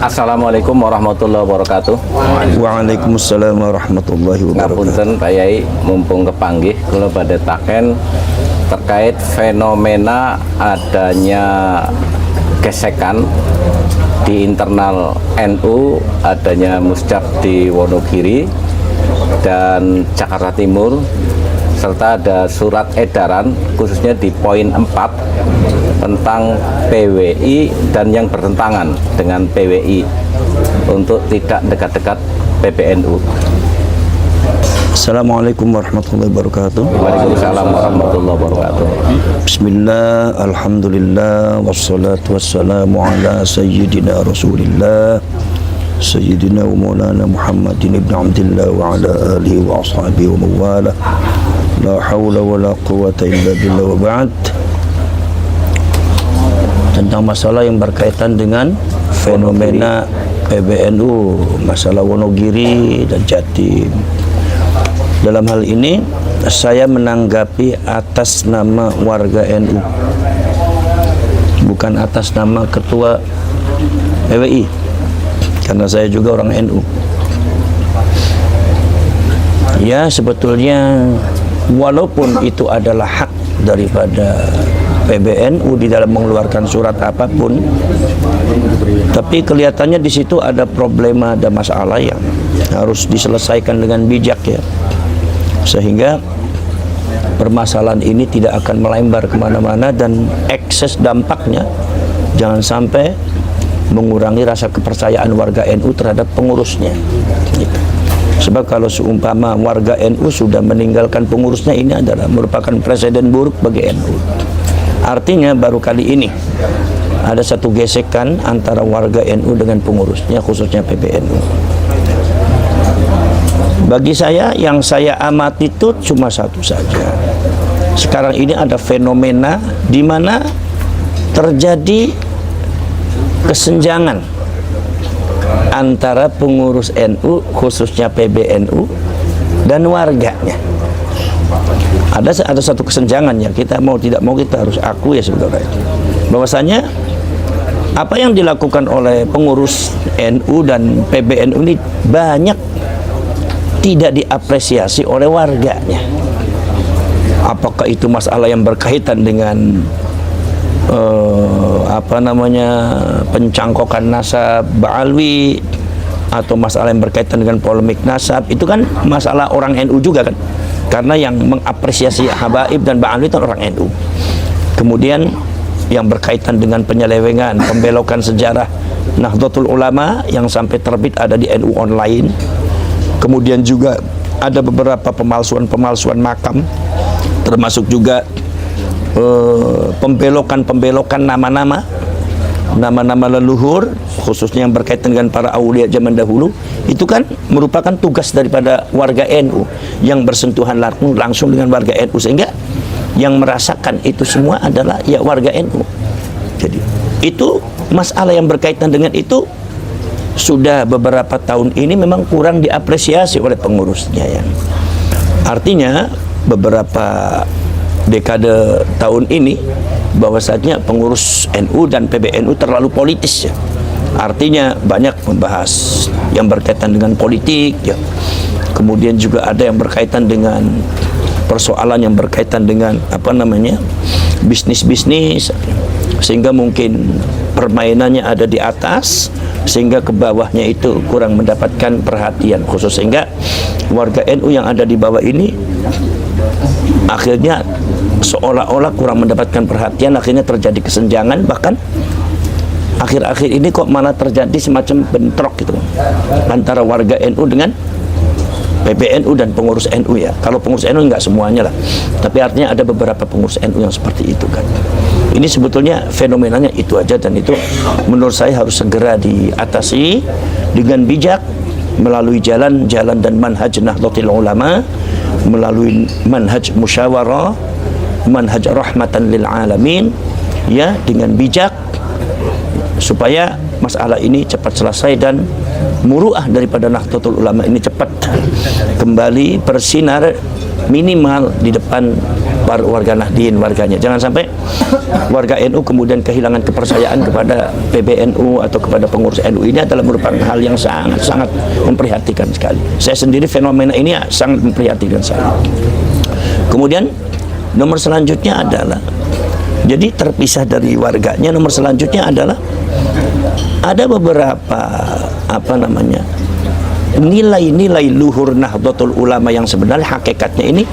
Assalamualaikum warahmatullahi wabarakatuh. Waalaikumsalam warahmatullahi wabarakatuh. Ngapunten Pak Yai, mumpung kepanggih kula badhe taken terkait fenomena adanya gesekan di internal NU, adanya musjab di Wonogiri dan Jakarta Timur, serta ada surat edaran khususnya di poin 4 tentang PWI dan yang bertentangan dengan PWI untuk tidak dekat-dekat PBNU. Assalamualaikum warahmatullahi wabarakatuh. Waalaikumsalam warahmatullahi wabarakatuh. Bismillah, alhamdulillah, wassalatu wassalamu ala sayyidina rasulillah Sayyidina wa maulana Muhammadin ibn Abdillah wa ala alihi wa ashabihi wa mawala. La hawla wa la quwata illa billah wa ba'd. Tentang masalah yang berkaitan dengan fenomena PBNU, masalah Wonogiri dan Jatim. Dalam hal ini saya menanggapi atas nama warga NU, bukan atas nama ketua PWI, karena saya juga orang NU. Ya, sebetulnya walaupun itu adalah hak daripada PBNU di dalam mengeluarkan surat apapun, tapi kelihatannya di situ ada problema, ada masalah yang harus diselesaikan dengan bijak, ya, sehingga permasalahan ini tidak akan melembar kemana-mana dan ekses dampaknya jangan sampai mengurangi rasa kepercayaan warga NU terhadap pengurusnya, gitu. Sebab kalau seumpama warga NU sudah meninggalkan pengurusnya, ini adalah merupakan presiden buruk bagi NU. Artinya baru kali ini ada satu gesekan antara warga NU dengan pengurusnya, khususnya PBNU. Bagi saya, yang saya amati itu cuma satu saja. Sekarang ini ada fenomena di mana terjadi kesenjangan antara pengurus NU, khususnya PBNU, dan warganya. Ada satu kesenjangan yang kita mau tidak mau kita harus akui, ya saudara, bahwasanya apa yang dilakukan oleh pengurus NU dan PBNU ini banyak tidak diapresiasi oleh warganya. Apakah itu masalah yang berkaitan dengan pencangkokan nasab Ba'alwi, atau masalah yang berkaitan dengan polemik nasab, itu kan masalah orang NU juga kan, karena yang mengapresiasi Habaib dan Ba'alwi itu orang NU. Kemudian yang berkaitan dengan penyelewengan, pembelokan sejarah Nahdlatul Ulama yang sampai terbit ada di NU online. Kemudian juga ada beberapa pemalsuan makam, termasuk juga pembelokan nama-nama leluhur, khususnya yang berkaitan dengan para aulia zaman dahulu. Itu kan merupakan tugas daripada warga NU yang bersentuhan langsung dengan warga NU, sehingga yang merasakan itu semua adalah ya warga NU. Jadi itu masalah yang berkaitan dengan itu sudah beberapa tahun ini memang kurang diapresiasi oleh pengurusnya, ya. Artinya beberapa dekade tahun ini bahwasanya pengurus NU dan PBNU terlalu politis, ya. Artinya banyak membahas yang berkaitan dengan politik, ya. Kemudian juga ada yang berkaitan dengan persoalan yang berkaitan dengan bisnis, sehingga mungkin permainannya ada di atas, sehingga ke bawahnya itu kurang mendapatkan perhatian khusus, sehingga warga NU yang ada di bawah ini akhirnya seolah-olah kurang mendapatkan perhatian, akhirnya terjadi kesenjangan. Bahkan akhir-akhir ini kok malah terjadi semacam bentrok gitu antara warga NU dengan PBNU dan pengurus NU, ya. Kalau pengurus NU enggak semuanya lah, tapi artinya ada beberapa pengurus NU yang seperti itu kan. Ini sebetulnya fenomenanya itu aja, dan itu menurut saya harus segera diatasi dengan bijak melalui jalan dan manhaj Nahdlatul Ulama, melalui manhaj musyawarah, manhaj rahmatan lil alamin, ya, dengan bijak, supaya masalah ini cepat selesai dan muruah daripada Nahdlatul Ulama ini cepat kembali bersinar minimal di depan warga Nahdien, warganya. Jangan sampai warga NU kemudian kehilangan kepercayaan kepada PBNU atau kepada pengurus NU. Ini adalah merupakan hal yang sangat memprihatinkan sekali. Saya sendiri fenomena ini sangat memprihatinkan sekali. Kemudian nomor selanjutnya adalah, jadi terpisah dari warganya, nomor selanjutnya adalah ada beberapa nilai-nilai luhur Nahdlatul Ulama yang sebenarnya hakikatnya ini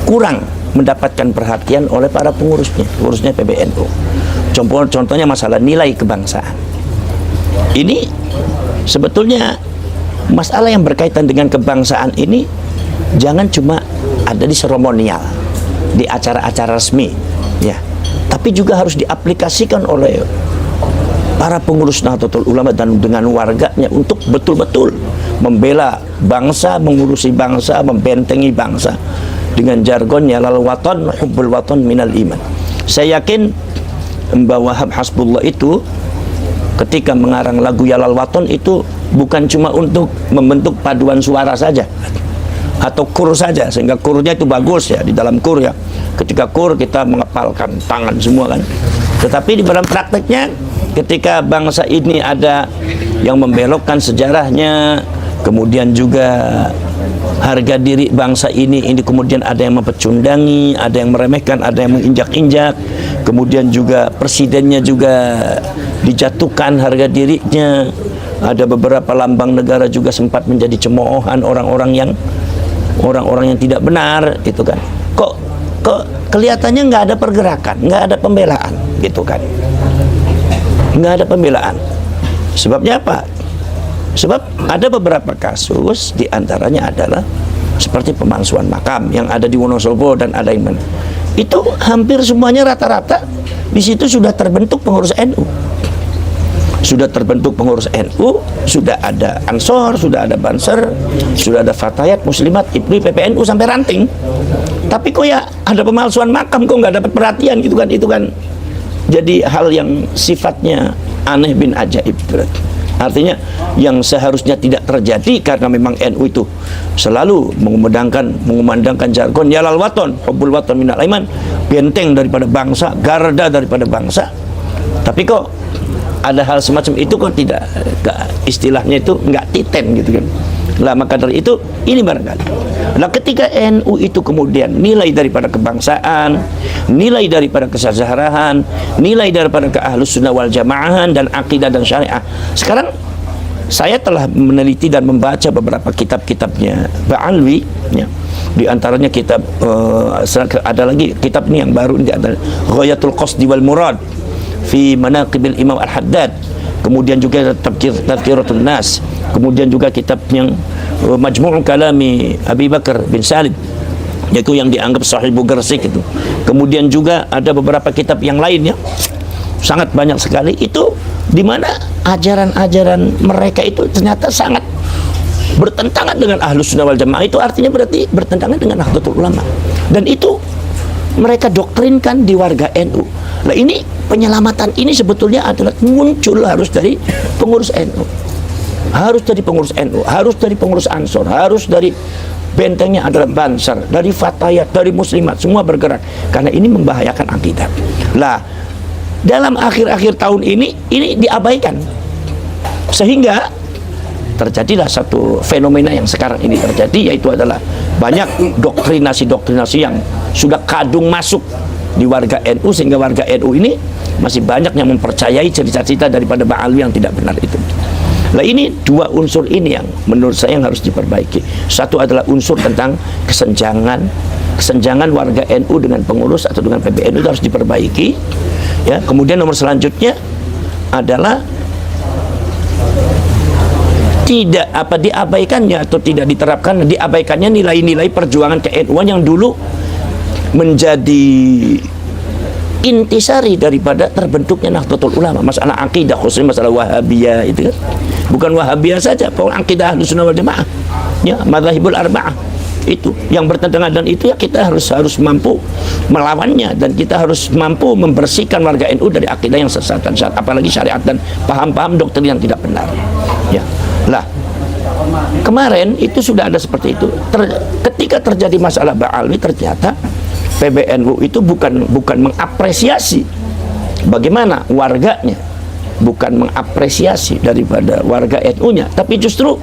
kurang mendapatkan perhatian oleh para pengurusnya PBNU. Contohnya masalah nilai kebangsaan. Ini sebetulnya masalah yang berkaitan dengan kebangsaan ini jangan cuma ada di seremonial, di acara-acara resmi, ya, tapi juga harus diaplikasikan oleh para pengurus Nahdlatul Ulama dan dengan warganya untuk betul-betul membela bangsa, mengurusi bangsa, membentengi bangsa. Dengan jargonnya lal watan hubbul watan minal iman. Saya yakin Mbah Wahab Hasbullah itu ketika mengarang lagu Yalal Waton itu bukan cuma untuk membentuk paduan suara saja atau kur saja, sehingga kurnya itu bagus ya, di dalam kur ya, ketika kur kita mengepalkan tangan semua kan, tetapi di dalam prakteknya ketika bangsa ini ada yang membelokkan sejarahnya, kemudian juga harga diri bangsa ini kemudian ada yang mempecundangi, ada yang meremehkan, ada yang menginjak-injak, kemudian juga presidennya juga dijatuhkan harga dirinya, ada beberapa lambang negara juga sempat menjadi cemoohan orang-orang yang tidak benar, gitu kan. Kok kelihatannya nggak ada pergerakan, nggak ada pembelaan, gitu kan, nggak ada pembelaan. Sebabnya apa? Sebab ada beberapa kasus, diantaranya adalah seperti pemalsuan makam yang ada di Wonosobo dan ada yang mana. Itu hampir semuanya rata-rata di situ sudah terbentuk pengurus NU. Sudah terbentuk pengurus NU, sudah ada Ansor, sudah ada Banser, sudah ada Fatayat, Muslimat, IPRI, PPNU sampai ranting. Tapi kok ya ada pemalsuan makam, kok nggak dapat perhatian gitu kan? Itu kan jadi hal yang sifatnya aneh bin ajaib. Artinya yang seharusnya tidak terjadi karena memang NU itu selalu mengumandangkan jargon Yalal Waton, hubbul waton minal iman, benteng daripada bangsa, garda daripada bangsa. Tapi kok ada hal semacam itu kok tidak, istilahnya itu nggak titen gitu kan. Lah maka dari itu ini barangkali. Nah ketika NU itu kemudian nilai daripada kebangsaan, nilai daripada kesejahteraan, nilai daripada keahlus sunnah wal jamaahan dan akidah dan syariah. Sekarang saya telah meneliti dan membaca beberapa kitab-kitabnya Ba'alwi, ya. Di antaranya kitab ada lagi kitab ini yang baru, ini ada Ghayatul Qasdi wal Murad fi Manaqibil Imam Al-Haddad. Kemudian juga Tadhkiratun Nas, kemudian juga kitab yang Majmu' Kalami Abi Bakar bin Salim, yaitu yang dianggap Sahibu Gersik itu. Kemudian juga ada beberapa kitab yang lainnya, sangat banyak sekali, itu di mana ajaran-ajaran mereka itu ternyata sangat bertentangan dengan Ahlus Sunnah wal Jamaah. Itu artinya berarti bertentangan dengan Nahdlatul Ulama, dan itu mereka doktrinkan di warga NU. Nah ini penyelamatan ini sebetulnya adalah muncul harus dari pengurus NU, harus dari pengurus NU, harus dari pengurus Ansor, harus dari bentengnya adalah Banser, dari Fatayat, dari Muslimat, semua bergerak karena ini membahayakan akidah. Lah dalam akhir-akhir tahun ini diabaikan, sehingga terjadilah satu fenomena yang sekarang ini terjadi, yaitu adalah banyak doktrinasi-doktrinasi yang sudah kadung masuk di warga NU, sehingga warga NU ini masih banyak yang mempercayai cerita-cerita daripada Ba'alwi yang tidak benar itu. Nah ini dua unsur ini yang menurut saya yang harus diperbaiki. Satu adalah unsur tentang kesenjangan warga NU dengan pengurus atau dengan PBNU itu harus diperbaiki, ya. Kemudian nomor selanjutnya adalah tidak diabaikannya atau tidak diterapkan, diabaikannya nilai-nilai perjuangan ke-NU-an yang dulu menjadi intisari daripada terbentuknya Nahdlatul Ulama. Masalah akidah, khususnya masalah Wahabiyah itu kan. Bukan Wahabiyah saja, pokoknya akidah Ahlus Sunnah wal Jamaah, ya, madzhabul arba'ah itu yang bertentangan, dan itu ya kita harus mampu melawannya, dan kita harus mampu membersihkan warga NU dari akidah yang sesat dan sesat, apalagi syariat dan paham-paham doktrin yang tidak benar, ya. Lah kemarin itu sudah ada seperti itu. Ketika terjadi masalah Ba'alwi, ternyata PBNU itu bukan mengapresiasi bagaimana warganya, bukan mengapresiasi daripada warga NU-nya, tapi justru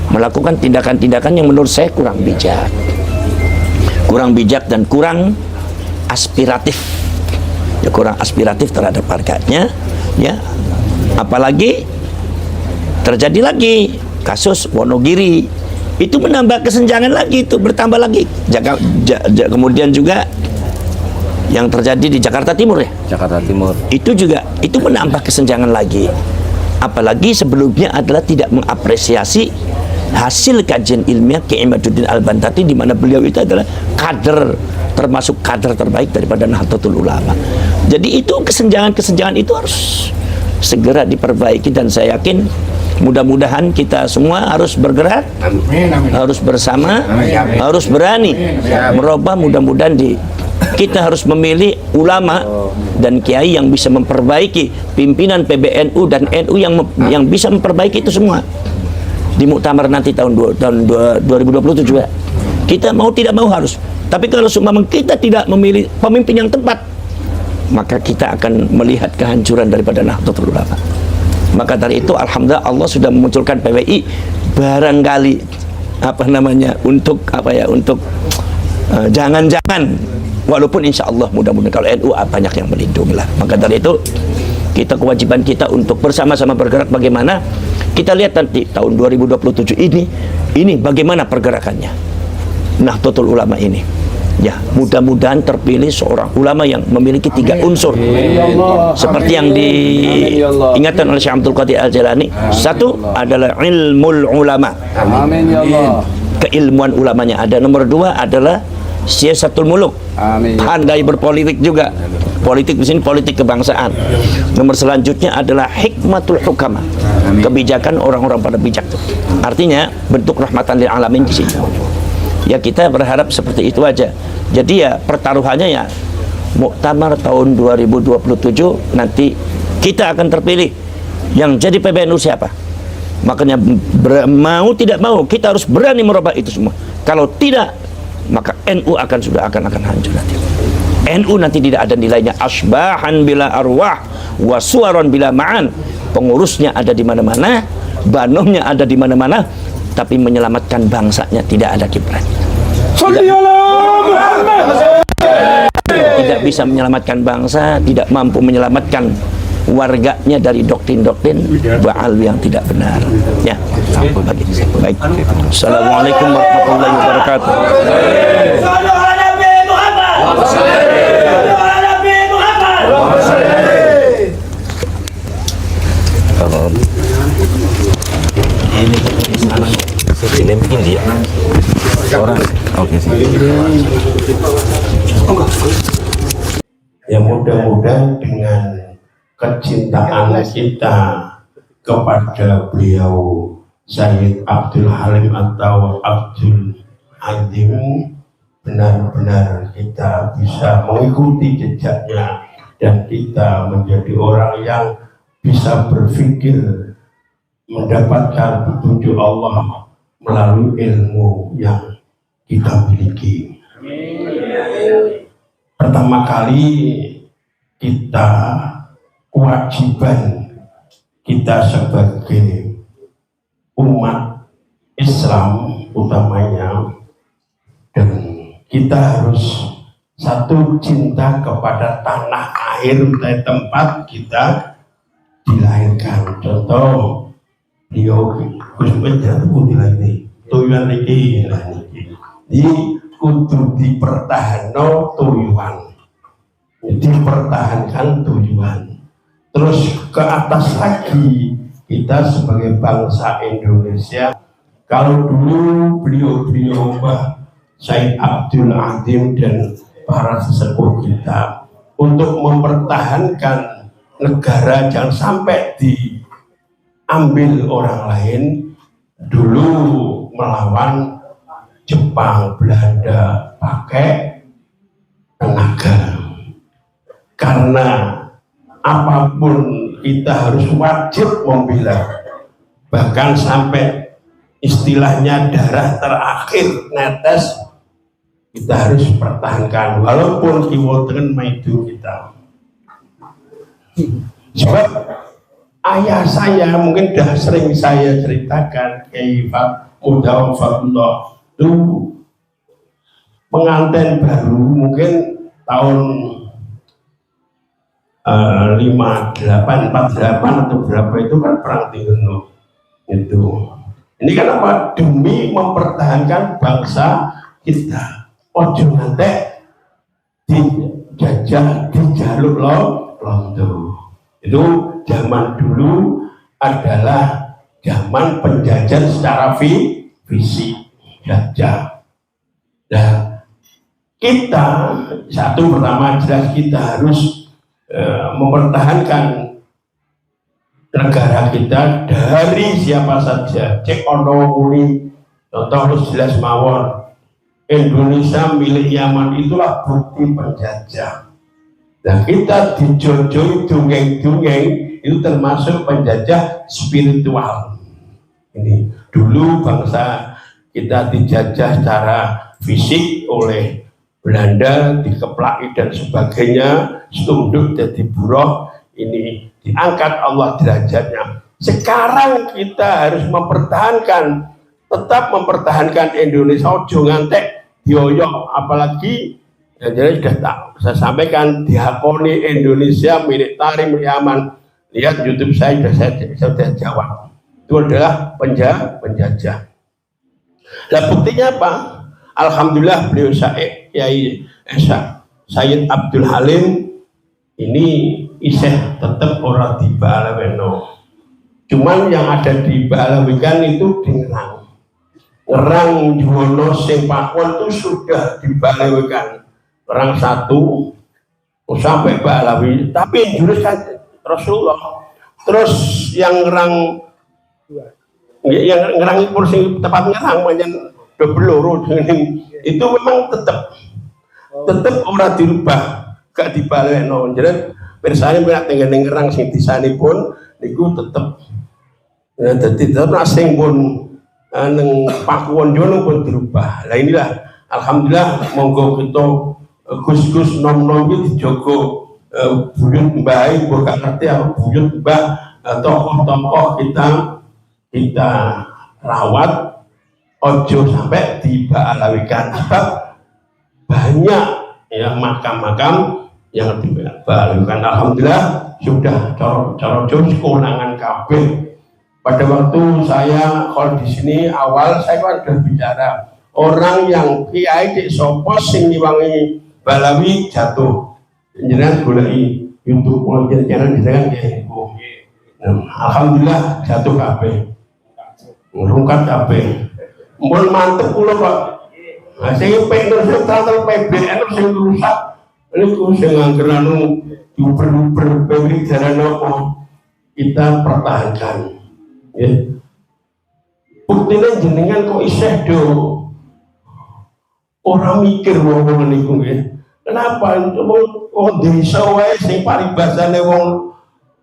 melakukan tindakan-tindakan yang menurut saya kurang bijak dan kurang aspiratif, ya, kurang aspiratif terhadap warganya, ya. Apalagi terjadi lagi kasus Wonogiri, itu menambah kesenjangan lagi, itu bertambah lagi. Kemudian juga yang terjadi di Jakarta Timur, ya, Jakarta Timur, itu juga itu menambah kesenjangan lagi. Apalagi sebelumnya adalah tidak mengapresiasi hasil kajian ilmiah Kiai Imaduddin Al-Bantati, di mana beliau itu adalah kader, termasuk kader terbaik daripada Nahdlatul Ulama. Jadi itu kesenjangan itu harus segera diperbaiki, dan saya yakin mudah-mudahan kita semua harus bergerak, harus bersama, harus berani merubah. Mudah-mudahan kita harus memilih ulama dan kiai yang bisa memperbaiki pimpinan PBNU dan NU yang bisa memperbaiki itu semua di muktamar nanti tahun 2027, ya. Kita mau tidak mau harus. Tapi kalau seumpama kita tidak memilih pemimpin yang tepat, maka kita akan melihat kehancuran daripada Nahdlatul Ulama. Maka dari itu alhamdulillah Allah sudah memunculkan PWI barangkali untuk jangan-jangan, walaupun insya Allah mudah-mudahan kalau NU banyak yang melindungi lah. Maka dari itu kewajiban kita untuk bersama-sama bergerak. Bagaimana kita lihat nanti tahun 2027 ini bagaimana pergerakannya Nahdlatul Ulama ini, ya. Mudah-mudahan terpilih seorang ulama yang memiliki 3 unsur seperti yang diingatkan oleh Syekh Abdul Qadir Al-Jalani. Satu adalah ilmul ulama, keilmuan ulamanya ada. Nomor 2 adalah siyasatul muluk, pandai berpolitik juga. Politik di sini politik kebangsaan. Nomor selanjutnya adalah hikmatul hukama, kebijakan orang-orang pada bijak. Artinya bentuk rahmatan lil alamin di sini. Ya, kita berharap seperti itu aja. Jadi ya pertaruhannya ya muktamar tahun 2027 nanti kita akan terpilih. Yang jadi PBNU siapa? Makanya mau tidak mau kita harus berani merubah itu semua. Kalau tidak, maka NU akan hancur nanti. NU nanti tidak ada nilainya. Asbahan bila arwah wa suwaron bila ma'an. Pengurusnya ada di mana-mana, banomnya ada di mana-mana, tapi menyelamatkan bangsanya tidak ada Gibran. Tidak bisa menyelamatkan bangsa, tidak mampu menyelamatkan warganya dari doktrin-doktrin baal yang tidak benar. Ya, baik. Assalamualaikum warahmatullahi wabarakatuh. ini mungkin dia orang. Oke sih. Ya, mudah-mudahan dengan kecintaan kita kepada beliau Sayyid Abdul Halim atau Abdul Azim, benar-benar kita bisa mengikuti jejaknya dan kita menjadi orang yang bisa berpikir mendapatkan petunjuk Allah melalui ilmu yang kita miliki. Pertama kali kita kewajiban kita sebagai umat Islam utamanya, dan kita harus satu, cinta kepada tanah air dan tempat kita dilahirkan. Contoh beliau Gus Mejar putih lagi tuyuan ini kudu dipertahankan tuyuan, dipertahankan tuyuan. Terus ke atas lagi kita sebagai bangsa Indonesia, kalau dulu beliau-beliau Mbah Sayyid Abdul Azim dan para sesepuh kita untuk mempertahankan negara jangan sampai diambil orang lain, dulu melawan Jepang, Belanda pakai tenaga. Karena apapun kita harus wajib membela, bahkan sampai istilahnya darah terakhir netes kita harus pertahankan walaupun kiwa dengan maidu kita. Sebab ayah saya mungkin dah sering saya ceritakan, Kiai Mudawam Fatullah itu pengantin baru mungkin tahun 48 atau berapa itu kan perang Tingeno itu. Ini kan apa? Demi mempertahankan bangsa kita. Ojo ngantek dijajah, dijaluk londo. Itu zaman dulu adalah zaman penjajahan secara fisik, jajah. Nah, kita satu pertama jelas kita harus mempertahankan negara kita dari siapa saja. Cek ono muni contoh harus jelas mawon. Indonesia milik Yaman itulah bukti penjajah. Nah, kita dijojoi dongeng-dongeng itu termasuk penjajah spiritual. Ini dulu bangsa kita dijajah secara fisik oleh Belanda, dikeplaki dan sebagainya, setunduk jadi buruh, ini diangkat Allah derajatnya. Sekarang kita harus mempertahankan, tetap mempertahankan Indonesia, ojo ngantek dioyok, apalagi jadi sudah tak saya sampaikan diakoni Indonesia milik Tarim Yaman. Lihat YouTube saya sudah jawab. Itu adalah penjajah. Nah, buktinya apa? Alhamdulillah beliau Sayyid Abdul Halim ini isih tetap orang di Balaweno. Cuman yang ada di Balawikan itu di Ngerang Juwono sing Pakuan itu sudah di Balawikan. Orang satu sampai Balawi, tapi jurus kan Rasulullah. Terus yang ngerang pun sing tempat ngerang banyak dobeloro itu memang tetap orang dirubah, gak dibalekno. Jadi persane nek tengene ngerang sing disanipun niku tetep. Nah, dadi tetep sing pun neng Pakuwon Jono pun dirubah. Nah inilah alhamdulillah monggo kita Gus-gus nom-nom itu dijogo buyut mbah, bukan ngerti apa buyut mbah, tokoh-tokoh kita rawat, ojo sampai dibalawikan. Sebab banyak ya makam-makam yang dibalawikan. Alhamdulillah sudah cara kewenangan kabeh. Pada waktu saya kalau di sini awal saya kan sudah bicara orang yang kiai di sopo sing niwangi Balawi jatuh, jenengan goleki YouTube kalau jenengan ya. Alhamdulillah jatuh kabeh, rungkat kabeh. Mun mantep kula Pak. Nah, sing pengen terus PBN sing rusak. Niku sing angger anu diuber-uber pemilik jalan apa kita pertahankan. Ya. Buktinya jenengan kok isih do orang mikir wong niku nggih. Kenapa wong desa wae sing paribasane wong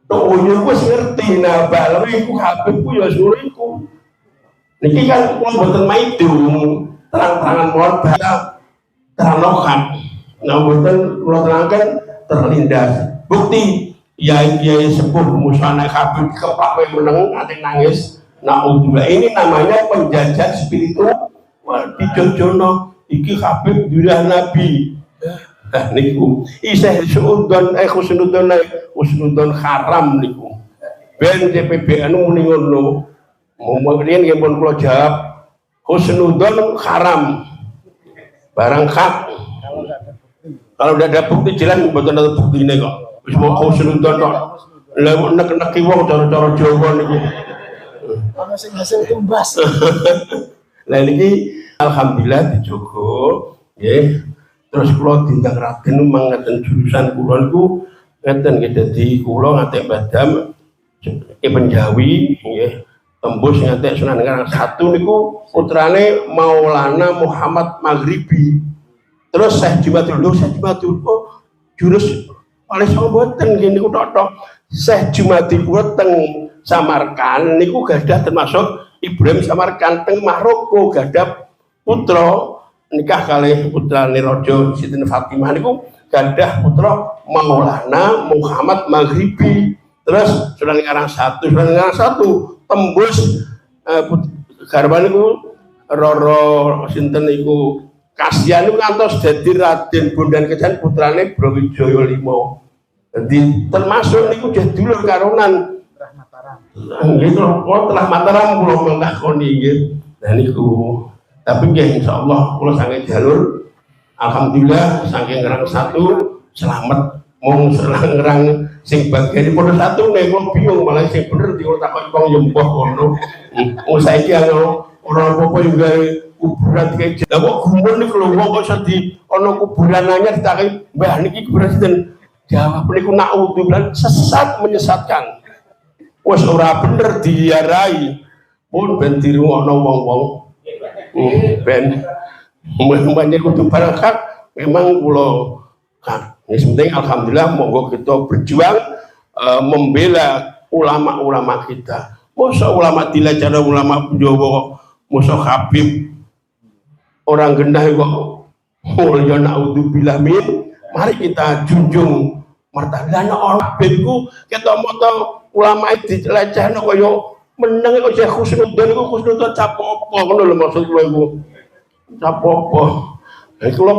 toyo wis ngerti nah Balawi iku kabeh ku ya suruh iku. Niki kan kula mboten maidu terang-terangan mohon bahasa teranokan. Nah mboten kula terangkan terlindas. Bukti yai sepuh musana kabeh kepak wae meneng ati nangis. Naudzubillah, ini namanya penjajah spiritual dijojono iki kabeh durah nabi. Nah niku isih suudon husnudon haram niku. Ben DPBN muni ngono. Mungkin nggih pun kula jawab husnudon haram. Barang hak. Kalau udah ada bukti jelas mboten ada buktine kok. Wis mau husnudon kok. Lah nek-neki wong cara-cara Jawa niku. Ana sing hasil tumbas. Lah niki alhamdulillah dijogo nggih. Terus kula dindang raden mangeten jurusan kula niku ngeten nggih dadi kula ngatek Badam Penjawi nggih tembus ngatek Sunan Karang satu niku putrane Maulana Muhammad Maghribi. Terus Syekh Jumatul jurus oleh mboten nggih niku tok-tok Syekh Jumatul teng Samarkand niku gadah termasuk Ibrahim Samarkand teng Maroko gadah putra nikah kali putrane Raja Siti Fatimah niku gadah putra Maulana Muhammad Maghribi. Terus Sunan Ngarang satu tembus garwane niku Roro sinten iku Kasihan niku ngantos dadi Raden Bondan Kejan putrane Brawijaya 5. Jadi termasuk niku jadi dulur karunan nggih telah Mataram kula mentakoni nggih. Nah niku tapi nggih insyaallah kula saking jalur alhamdulillah saking Ngerang 1 selamat mung Ngerang sing bagian pun 1 nek kula bingung malah sing bener dikotakoni wong nyembah kono. Saiki ora apa-apa juga kuburan kayak lah kok gumun niku lho wong kok iso di ana kuburan anyar ditaki mbah niki kuburan sinten jawab niku naudzubillah sesat menyesatkan wis ora bener diarai pun ben dirungokno wong-wong ben banyak kudu barangkah memang kula kan yang penting alhamdulillah monggo kita berjuang membela ulama-ulama kita. Masa ulama dilajar ulama Jawa musuh Habib orang gendah kok mulya naudzubillah min mari kita junjung martabat orang Habibku kita moto ulama iki dilecehno kaya meneng kok Syekh Husnuddin iku Husnuddin capopo ngono lho maksud kula iku capopo kula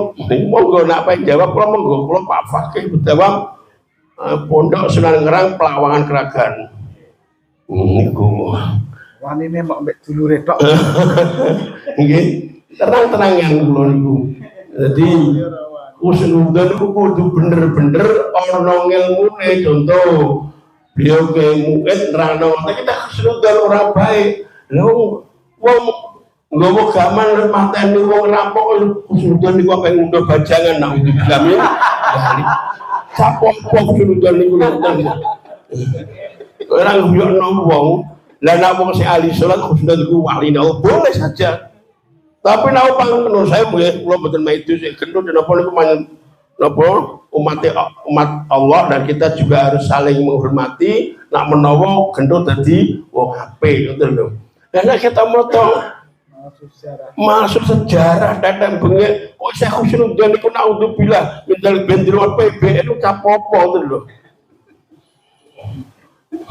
monggo nak apa jawab kula monggo kula Pak Fakih Bedawam Pondok Sunan Ngerang Pelawangan Kragan niku wanine mok mbek dulure tok. Nggih, tenang-tenangan kula niku. Dadi Husnuddin niku kudu bener-bener ana ngilmune contoh beliau ke murid nerangno kita Husnuddin ora baik. Lha wong nggowo gaman mateni wong rampok Husnuddin niku apa ngundho bajangan naudzubillah min. Sapok Husnuddin niku ora nguyokno wong. Lah nek wong sing ahli salat Husnuddin iku waline boleh saja. Tapi nek panjenengan saya nggih kula mboten medhus gendut napa niku napa umat Allah dan kita juga harus saling menghormati nak menawa gendut dadi wong apik ngoten lho. Lah nek kita moto masuk sejarah datang bengek kok Syekh Husnuddin niku naudzubillah minal bendro PBN itu capopo ngoten lho.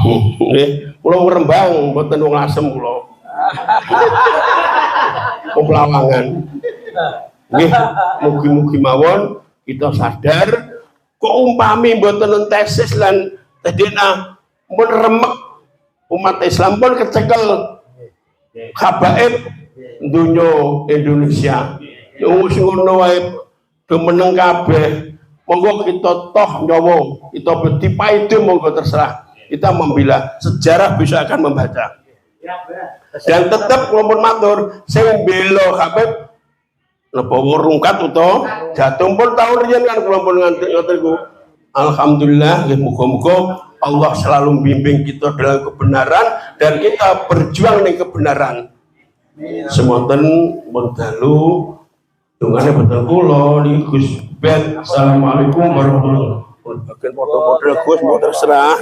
Nggih, kula Rembang mboten wong Lasem kula. Wong Pelawangan. Nggih, mugi-mugi mawon kita sadar kok umpami mboten tesis lan tadina mun remek umat Islam pun kecekel habaib dunya Indonesia. Wis ngono wae do meneng kabeh. Monggo kita toh nyawa, kita betipai itu monggo terserah. Kita membela sejarah bisa akan membaca dan tetap kelompok matur saya membela Habib napa rungkat utawa jatuh pun tahun riyen kan kelompok nganti ngoten alhamdulillah muga-muga Allah selalu membimbing kita dalam kebenaran dan kita berjuang dengan kebenaran semonten pun dalu dungane betul kula niki Gus Ben. Assalamualaikum warahmatullahi wabarakatuh. Bagian foto-foto Gus mau terserah.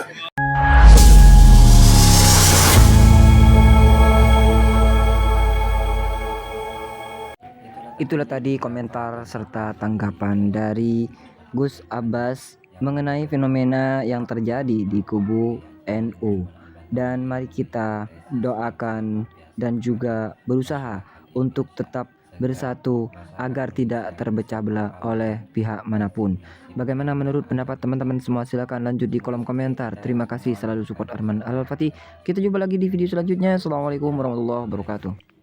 Itulah tadi komentar serta tanggapan dari Gus Abbas mengenai fenomena yang terjadi di kubu NU. Dan mari kita doakan dan juga berusaha untuk tetap bersatu agar tidak terpecah belah oleh pihak manapun. Bagaimana menurut pendapat teman-teman semua? Silahkan lanjut di kolom komentar. Terima kasih selalu support Arman Al-Fatih. Kita jumpa lagi di video selanjutnya. Assalamualaikum warahmatullahi wabarakatuh.